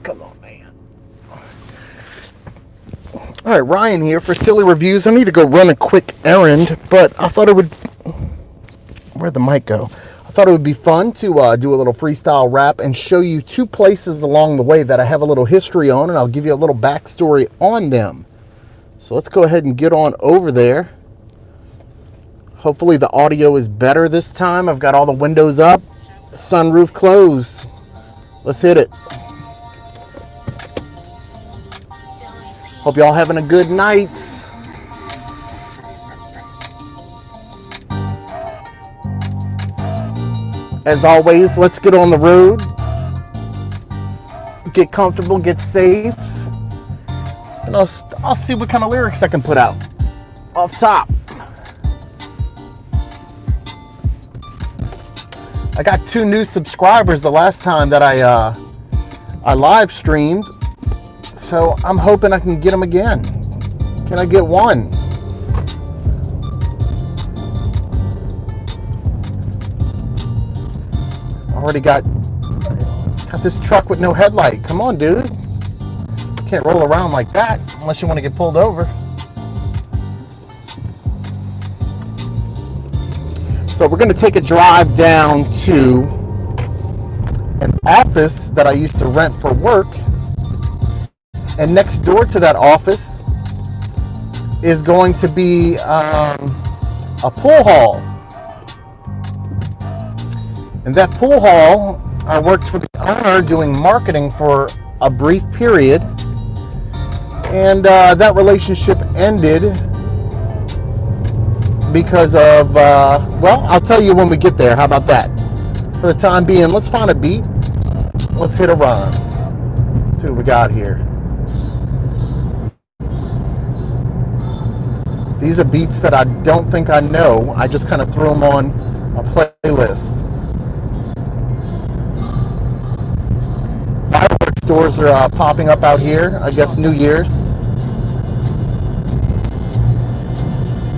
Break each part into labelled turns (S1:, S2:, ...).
S1: Come on, man. All right, Ryan here for Silly Reviews. I need to go run a quick errand, but I thought it would... Where'd the mic go? I thought it would be fun to do a little freestyle rap and show you two places along the way that I have a little history on, and I'll give you a little backstory on them. So let's go ahead and get on over there. Hopefully the audio is better this time. I've got all the windows up, sunroof closed. Let's hit it. Hope y'all having a good night. As always, let's get on the road, get comfortable, get safe, and I'll see what kind of lyrics I can put out off top. I got 2 new subscribers the last time that I live streamed, so I'm hoping I can get them again. Can I get one? Already got this truck with no headlight. Come on, dude. Can't roll around like that unless you want to get pulled over. So we're going to take a drive down to an office that I used to rent for work. And next door to that office is going to be a pool hall. In that pool hall, I worked for the owner doing marketing for a brief period. And that relationship ended because of, well, I'll tell you when we get there. How about that? For the time being, let's find a beat. Let's hit a run. Let's see what we got here. These are beats that I don't think I know. I just kind of threw them on a playlist. Fireworks stores are popping up out here. I guess New Year's.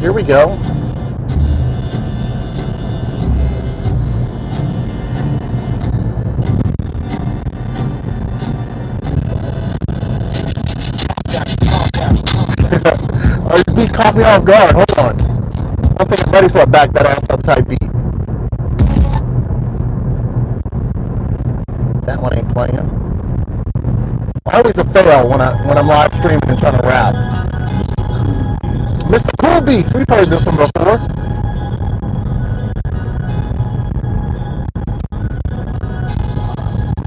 S1: Here we go. Oh, this beat caught me off guard. Hold on. I don't think I'm ready for a back that ass up type beat. That one ain't playing. Always a fail when I'm live streaming and trying to rap. Mr. Cool Beats, we've heard this one before.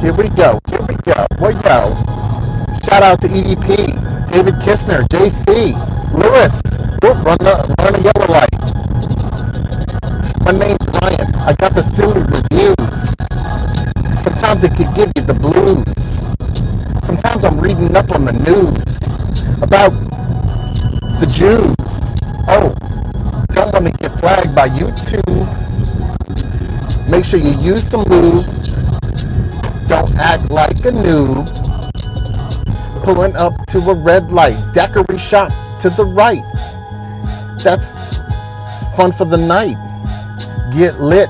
S1: Here we go. Shout out to EDP, David Kistner, JC, Lewis. Run the yellow light. My name's Ryan. I got the silly reviews. Sometimes it could give you the blues. Sometimes I'm reading up on the news about the Jews. Oh, don't want to get flagged by YouTube. Make sure you use some lube. Don't act like a noob. Pulling up to a red light. Daiquiri shot to the right. That's fun for the night. Get lit,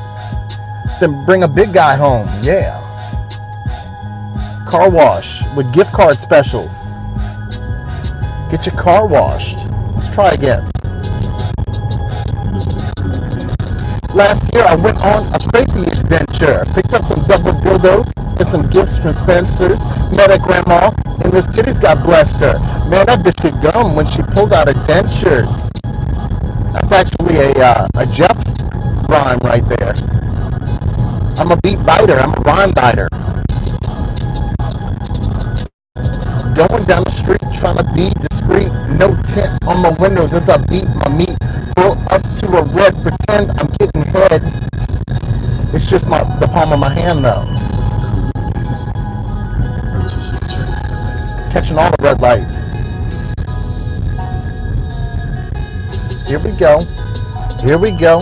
S1: then bring a big guy home. Yeah. Car wash with gift card specials. Get your car washed. Let's try again. Last year I went on a crazy adventure. Picked up some double dildos and some gifts from Spencer's. Met a grandma and Miss Titties got blessed her. Man, that bitch could gum when she pulled out her dentures. That's actually a Jeff rhyme right there. I'm a beat biter. I'm a rhyme biter. Going down the street trying to be discreet. No tint on my windows as I beat my meat. Pull up to a red, pretend I'm getting head. It's just the palm of my hand though. Catching all the red lights. Here we go.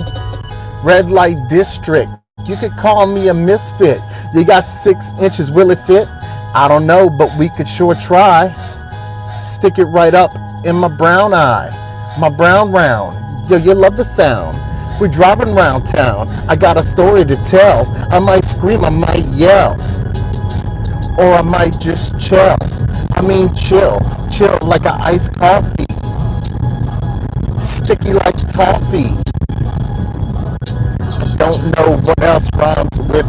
S1: Red light district. You could call me a misfit. You got 6 inches, will it fit? I don't know, but we could sure try. Stick it right up in my brown eye, my brown round. Yo, you love the sound. We're driving around town. I got a story to tell. I might scream, I might yell. or I might just chill. I mean chill like an iced coffee, sticky like toffee. Don't know what else rhymes with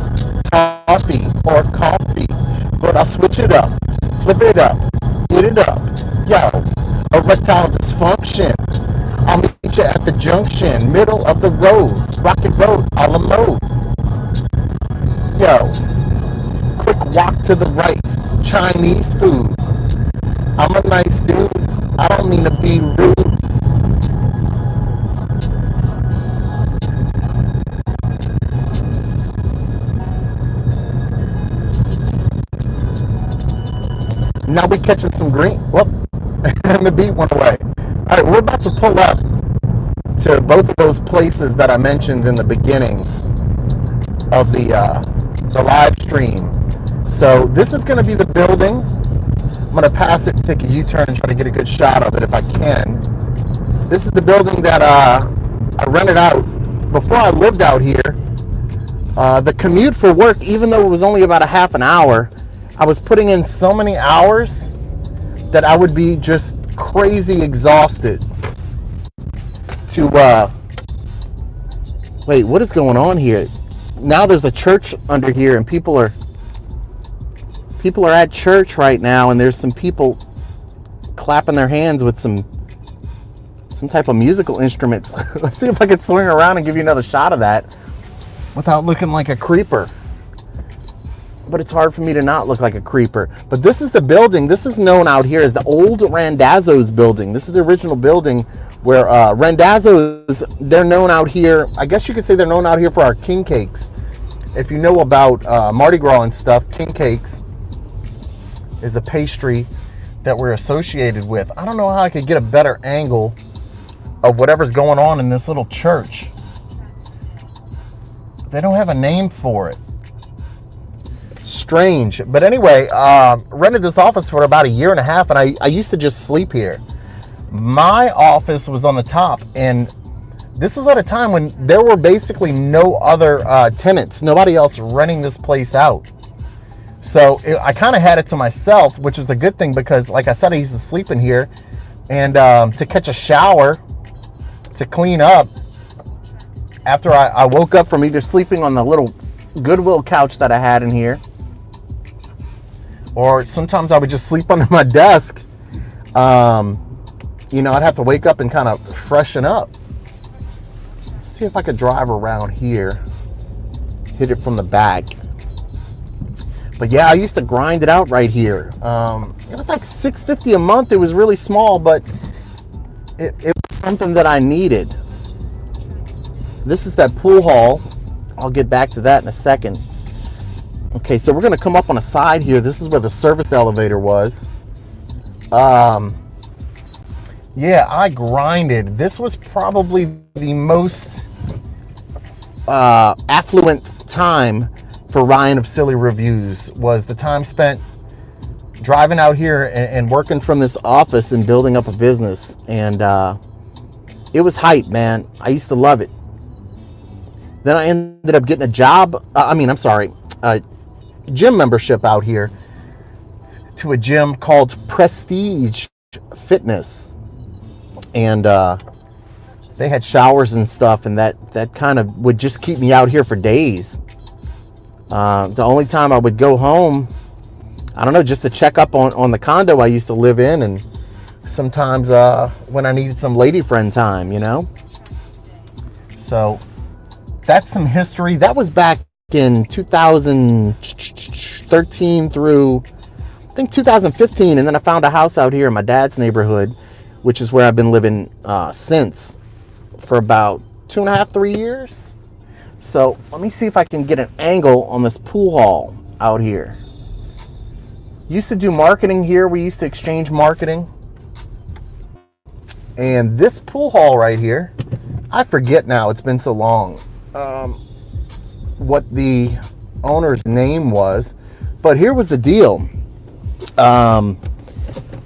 S1: toffee or coffee, but I'll switch it up, flip it up, get it up. Yo, erectile dysfunction. I'll meet you at the junction, middle of the road, rocket road, a la mode. Yo, quick walk to the right, Chinese food. I'm a nice dude, I don't mean to be rude. Now we catching some green. Whoop, and the beat went away. All right, we're about to pull up to both of those places that I mentioned in the beginning of the live stream. So this is going to be the building. I'm going to pass it, take a U-turn, and try to get a good shot of it if I can. This is the building that I rented out before I lived out here. The commute for work, even though it was only about a half an hour, I was putting in so many hours that I would be just crazy exhausted to wait, what is going on here? Now there's a church under here and people are at church right now, and there's some people clapping their hands with some type of musical instruments. Let's see if I can swing around and give you another shot of that without looking like a creeper. But it's hard for me to not look like a creeper. But this is the building. This is known out here as the old Randazzo's building. This is the original building where Randazzo's, they're known out here. I guess you could say they're known out here for our king cakes. If you know about Mardi Gras and stuff, king cakes is a pastry that we're associated with. I don't know how I could get a better angle of whatever's going on in this little church. They don't have a name for it. Strange. But anyway, rented this office for about a year and a half, and I used to just sleep here. My office was on the top, and this was at a time when there were basically no other tenants, nobody else renting this place out. So I kind of had it to myself, which was a good thing because, like I said, I used to sleep in here, and to catch a shower, to clean up after I woke up from either sleeping on the little Goodwill couch that I had in here, or sometimes I would just sleep under my desk. You know, I'd have to wake up and kind of freshen up. Let's see if I could drive around here, hit it from the back. But yeah, I used to grind it out right here. It was like $6.50 a month. It was really small, but it was something that I needed. This is that pool hall. I'll get back to that in a second. Okay, so we're going to come up on a side here. This is where the service elevator was. Yeah, I grinded. This was probably the most affluent time for Ryan of Silly Reviews, was the time spent driving out here and working from this office and building up a business. And it was hype, man. I used to love it. Then I ended up getting a job. Gym membership out here to a gym called Prestige Fitness. And they had showers and stuff, and that kind of would just keep me out here for days. The only time I would go home, I don't know, just to check up on the condo I used to live in, and sometimes when I needed some lady friend time, you know. So that's some history. That was back in 2013 through, I think, 2015, and then I found a house out here in my dad's neighborhood, which is where I've been living since, for about 2.5, 3 years. So let me see if I can get an angle on this pool hall out here. Used to do marketing here. We used to exchange marketing. And this pool hall right here, I forget now, it's been so long, what the owner's name was. But here was the deal.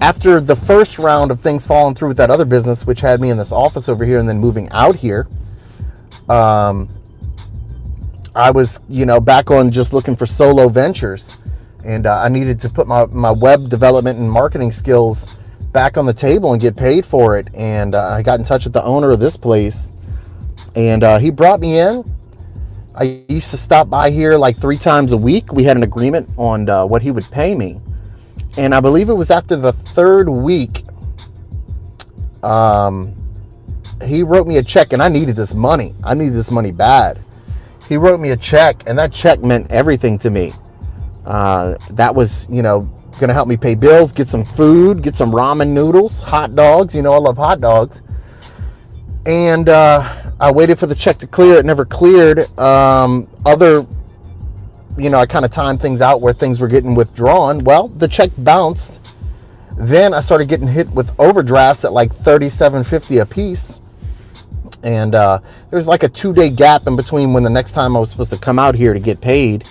S1: After the first round of things falling through with that other business, which had me in this office over here and then moving out here, I was, back on just looking for solo ventures. And I needed to put my web development and marketing skills back on the table and get paid for it. And I got in touch with the owner of this place, and he brought me in. I used to stop by here like 3 times a week. We had an agreement on what he would pay me. And I believe it was after the 3rd week, he wrote me a check, and I needed this money. I needed this money bad. He wrote me a check, and that check meant everything to me. That was, going to help me pay bills, get some food, get some ramen noodles, hot dogs. I love hot dogs. And I waited for the check to clear. It never cleared. I kind of timed things out where things were getting withdrawn. Well, the check bounced. Then I started getting hit with overdrafts at like $37.50 a piece. And there's like a 2-day gap in between when the next time I was supposed to come out here to get paid.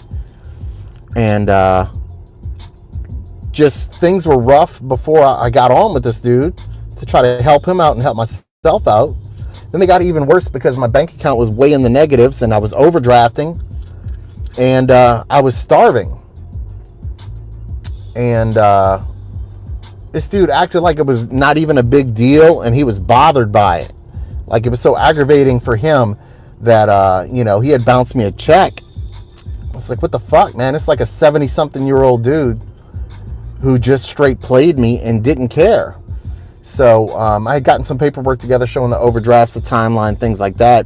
S1: And just things were rough before I got on with this dude to try to help him out and help myself out. Then they got even worse because my bank account was way in the negatives and I was overdrafting, and I was starving. And this dude acted like it was not even a big deal, and he was bothered by it. Like it was so aggravating for him that, he had bounced me a check. I was like, what the fuck, man? It's like a 70-something-year-old dude who just straight played me and didn't care. So I had gotten some paperwork together showing the overdrafts, the timeline, things like that.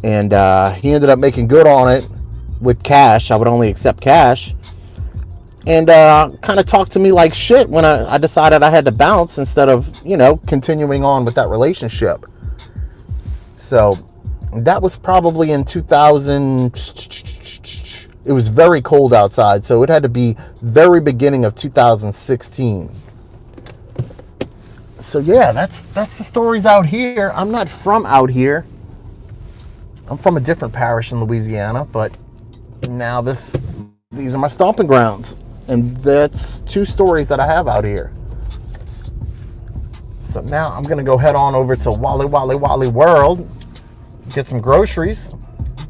S1: And he ended up making good on it with cash. I would only accept cash. And kind of talked to me like shit when I decided I had to bounce instead of, continuing on with that relationship. So that was probably in 2000. It was very cold outside, so it had to be very beginning of 2016. So yeah, that's the stories out here. I'm not from out here. I'm from a different parish in Louisiana, but now these are my stomping grounds. And that's 2 stories that I have out here. So now I'm going to go head on over to Wally World, get some groceries.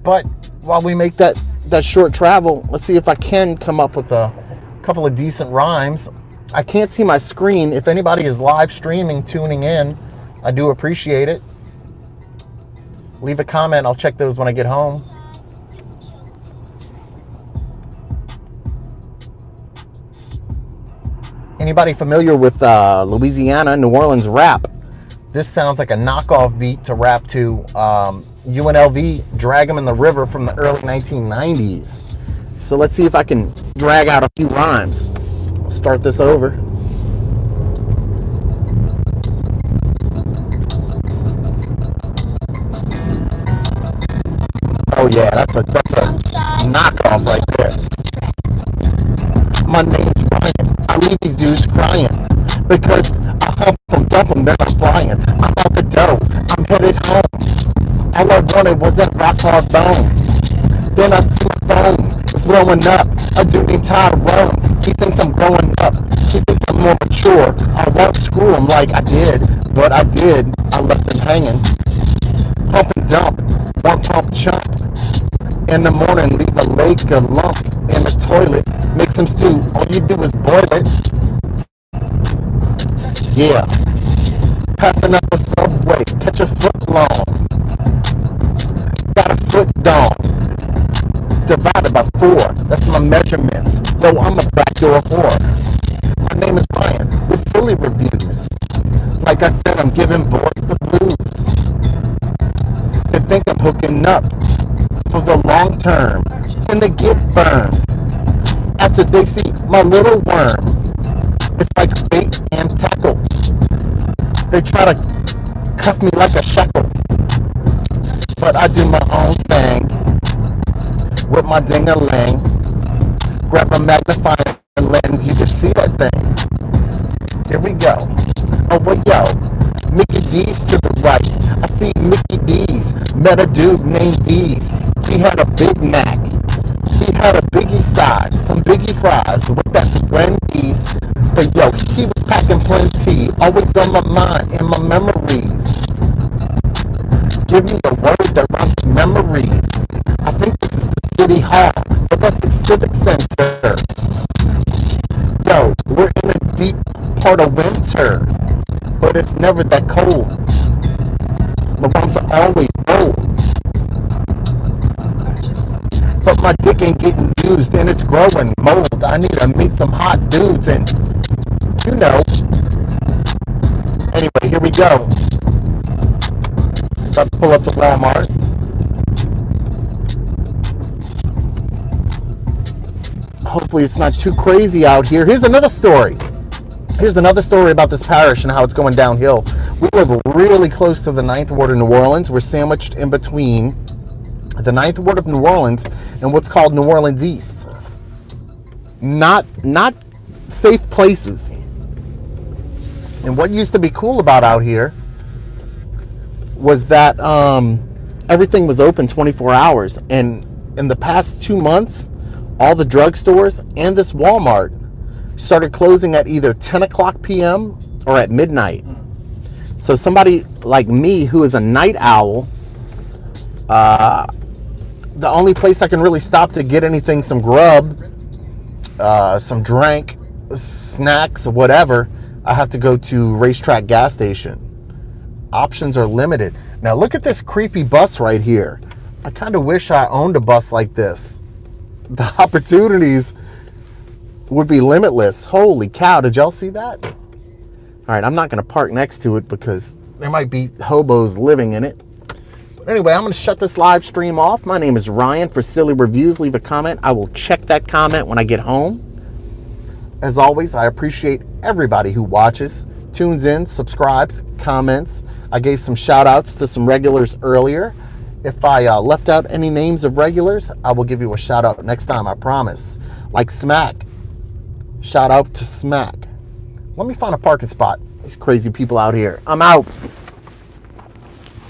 S1: But while we make that short travel, let's see if I can come up with a couple of decent rhymes. I can't see my screen. If anybody is live streaming, tuning in, I do appreciate it. Leave a comment. I'll check those when I get home. Anybody familiar with Louisiana, New Orleans rap? This sounds like a knockoff beat to rap to UNLV, Drag 'em in the River from the early 1990s. So let's see if I can drag out a few rhymes. I'll start this over. Oh yeah, that's a knockoff right there. My name's Ryan. I leave these dudes crying because I hump them, dump them, then I'm flying. I'm out the dough. I'm headed home. All I wanted was that rock hard bone. Then I see my phone. It's blowing up. A dude named Tyrone. He thinks I'm growing up. He thinks I'm more mature. I won't screw him like I did, but I did. I left him hanging. Pump and dump. One pump chump. In the morning, leave a lake of lumps in the toilet. Make some stew. All you do is boil it. Yeah. Passing up a subway. Catch a foot long. Got a foot dong. Divided by 4. That's my measurements. Yo, I'm a backdoor whore. My name is Ryan with silly reviews. Like I said, I'm giving boys the blues. They think I'm hooking up for the long term, and they get burned after they see my little worm. It's like bait and tackle. They try to cuff me like a shackle, but I do my own thing with my ding-a-ling. Grab a magnifying lens, you can see that thing. Here we go. Oh well, yo, Mickey D's to the right. I see Mickey D's. Met a dude named D's. He had a Big Mac. He had a Biggie side, some Biggie fries with that Wendy's. But yo, he was packing plenty, always on my mind and my memories. Give me a word that rhymes with memories. I think this is the City Hall, but that's the Civic Center. know, we're in a deep part of winter, but it's never that cold. My moms are always bold, but my dick ain't getting used and it's growing mold. I need to meet some hot dudes and, you know. Anyway, here we go. About to pull up to Walmart. Hopefully it's not too crazy out here. Here's another story. Here's another story about this parish and how it's going downhill. We live really close to the Ninth Ward of New Orleans. We're sandwiched in between the Ninth Ward of New Orleans and what's called New Orleans East. Not safe places. And what used to be cool about out here was that everything was open 24 hours. And in the past 2 months, all the drugstores and this Walmart started closing at either 10 o'clock p.m. or at midnight. So somebody like me who is a night owl, the only place I can really stop to get anything, some grub, some drink, snacks, or whatever, I have to go to Racetrack gas station. Options are limited. Now look at this creepy bus right here. I kind of wish I owned a bus like this. The opportunities would be limitless. Holy cow, did y'all see that? All right, I'm not going to park next to it because there might be hobos living in it. But anyway, I'm going to shut this live stream off. My name is Ryan for Silly Reviews. Leave a comment. I will check that comment when I get home. As always, I appreciate everybody who watches, tunes in, subscribes, comments. I gave some shout outs to some regulars earlier. If I left out any names of regulars, I will give you a shout out next time, I promise. Like Smack. Shout out to Smack. Let me find a parking spot. These crazy people out here. I'm out.